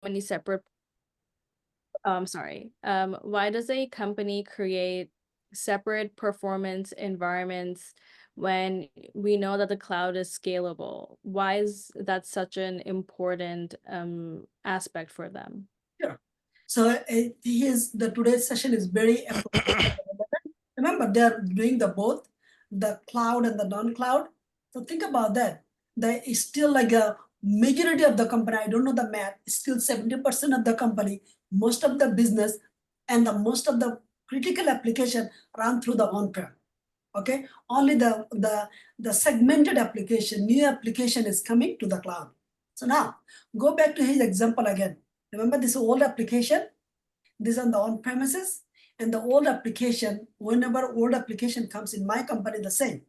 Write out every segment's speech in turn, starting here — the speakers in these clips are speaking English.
many separate, why does a company create separate performance environments when we know that the cloud is scalable? Why is that such an important aspect for them? Sure. So today's session is very appropriate. Remember, they're doing the both, the cloud and the non-cloud. So think about that. There is still like a majority of the company, I don't know the math, still 70% of the company, most of the business and the most of the critical application run through the on-prem. Okay, only the segmented application, new application is coming to the cloud. So now go back to his example again. Remember this old application, this on the on-premises, and the old application, whenever old application comes in my company, the same.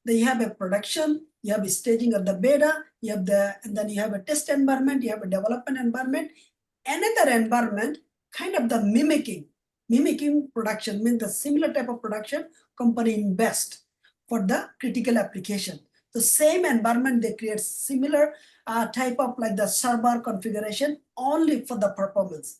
Then you have a production, you have a staging of the beta, you have and then you have a test environment, you have a development environment, another environment, kind of the mimicking production, means the similar type of production company invest for the critical application. The same environment, they create similar type of like the server configuration only for the performance.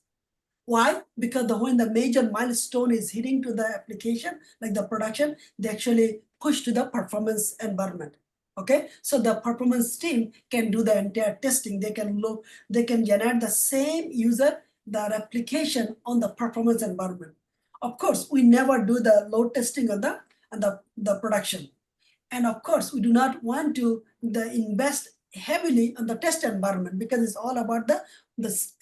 Why? Because when the major milestone is hitting to the application, like the production, they actually push to the performance environment. Okay, so the performance team can do the entire testing. They can generate the same user, the application on the performance environment. Of course, we never do the load testing on the production. And of course, we do not want to invest heavily on the test environment because it's all about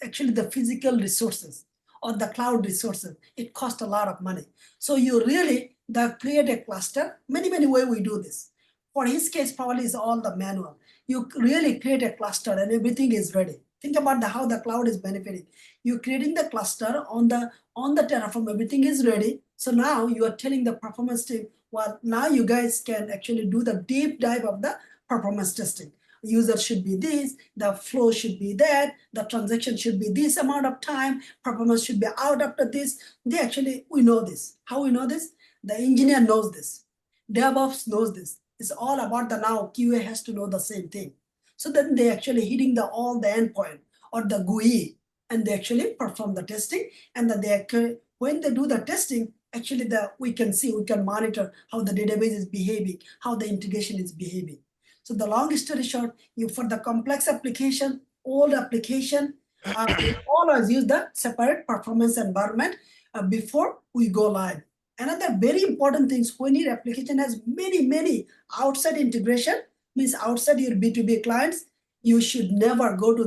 actually the physical resources or the cloud resources. It costs a lot of money. So you really create a cluster. Many ways we do this. For his case, probably is all the manual. You really create a cluster and everything is ready. Think about how the cloud is benefiting. You're creating the cluster on the Terraform, everything is ready. So now you are telling the performance team, well, now you guys can actually do the deep dive of the performance testing. User should be this, the flow should be that, the transaction should be this amount of time, performance should be out after this. We know this. How we know this? The engineer knows this. DevOps knows this. It's all about the now QA has to know the same thing. So then they actually hitting all the endpoint or the GUI and they actually perform the testing, and then when they do the testing, actually we can monitor how the database is behaving, how the integration is behaving. So the long story short, for the complex application, old application, we always use the separate performance environment before we go live. Another very important thing is when your application has many outside integration, means outside your B2B clients, you should never go to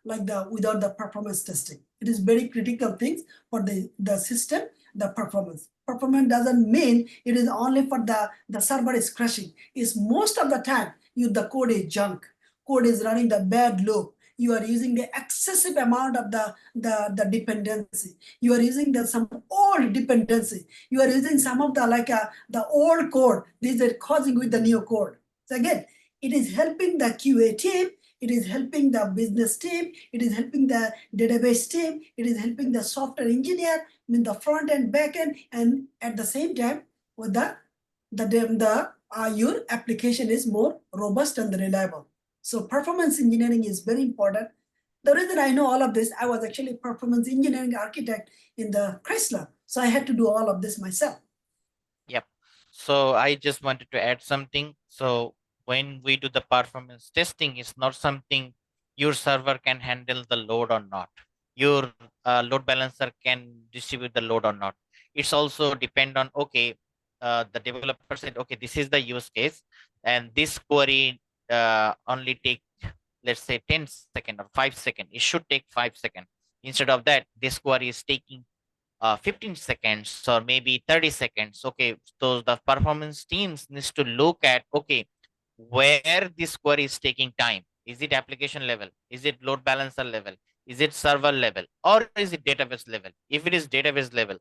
without the performance testing. It is very critical things for the system, the performance. Performance doesn't mean it is only for the server is crashing. It's most of the time the code is junk. Code is running the bad loop. You are using the excessive amount of the dependency. You are using some old dependency. You are using some of the old code. These are causing with the new code. So again, it is helping the QA team. It is helping the business team. It is helping the database team. It is helping the software engineer, I mean the front end, back end, and at the same time, with your application is more robust and reliable. So performance engineering is very important. The reason I know all of this, I was actually performance engineering architect in the Chrysler. So I had to do all of this myself. Yep. So I just wanted to add something. So when we do the performance testing, it's not something your server can handle the load or not. Your load balancer can distribute the load or not. It's also depend on, okay, the developer said, okay, this is the use case, and this query only take, let's say, 10 seconds or 5 seconds. It should take 5 seconds. Instead of that, this query is taking 15 seconds or maybe 30 seconds. Okay, so the performance teams needs to look at, okay, where this query is taking time. Is it application level? Is it load balancer level? Is it server level? Or is it database level? If it is database level,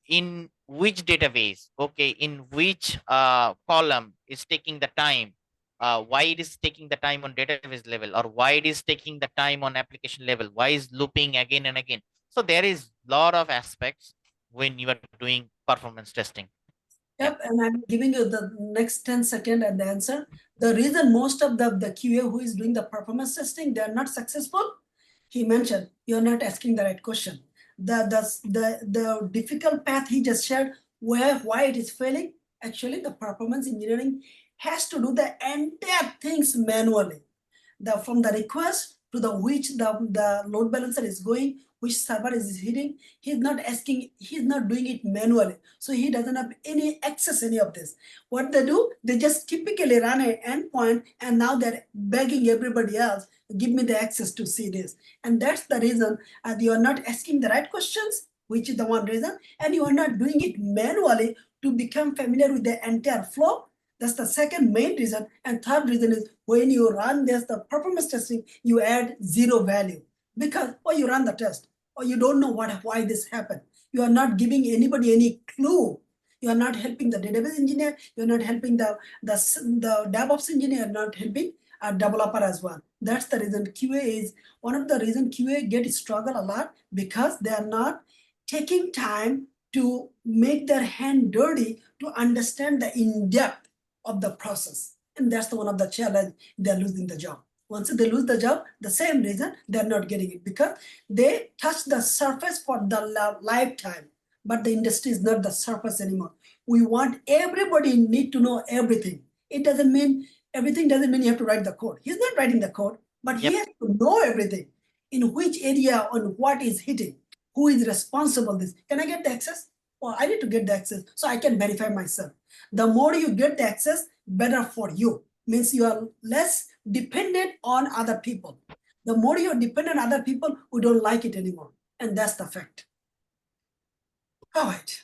in which database? Okay, in which column is taking the time? Why it is taking the time on database level, or why it is taking the time on application level? Why is looping again and again? So there is a lot of aspects when you are doing performance testing. Yep, and I'm giving you the next 10 seconds and the answer. The reason most of the QA who is doing the performance testing, they're not successful, he mentioned you're not asking the right question. The difficult path he just shared, why it is failing. Actually, the performance engineering has to do the entire things manually. From the request to the which the load balancer is going, which server is hitting, he's not doing it manually. So he doesn't have any access any of this. What they do, they just typically run an endpoint, and now they're begging everybody else, give me the access to see this. And that's the reason you are not asking the right questions, which is the one reason, and you are not doing it manually to become familiar with the entire flow. That's the second main reason. And third reason is when you run this, the performance testing, you add zero value because you run the test or you don't know why this happened. You are not giving anybody any clue. You are not helping the database engineer. You're not helping the DevOps engineer. You're not helping a developer as well. That's the reason QA is one of the reason QA get struggle a lot because they are not taking time to make their hand dirty to understand the in-depth of the process. And that's one of the challenge, they're losing the job. Once they lose the job, the same reason they're not getting it because they touch the surface for the lifetime, but the industry is not the surface anymore. We want everybody need to know everything. It doesn't mean everything doesn't mean you have to write the code. He's not writing the code, but he has to know everything. In which area on what is hitting, who is responsible this. Can I get the access? Well, I need to get the access so I can verify myself. The more you get the access, better for you. Means you are less dependent on other people. The more you're dependent on other people, we don't like it anymore. And that's the fact. All right.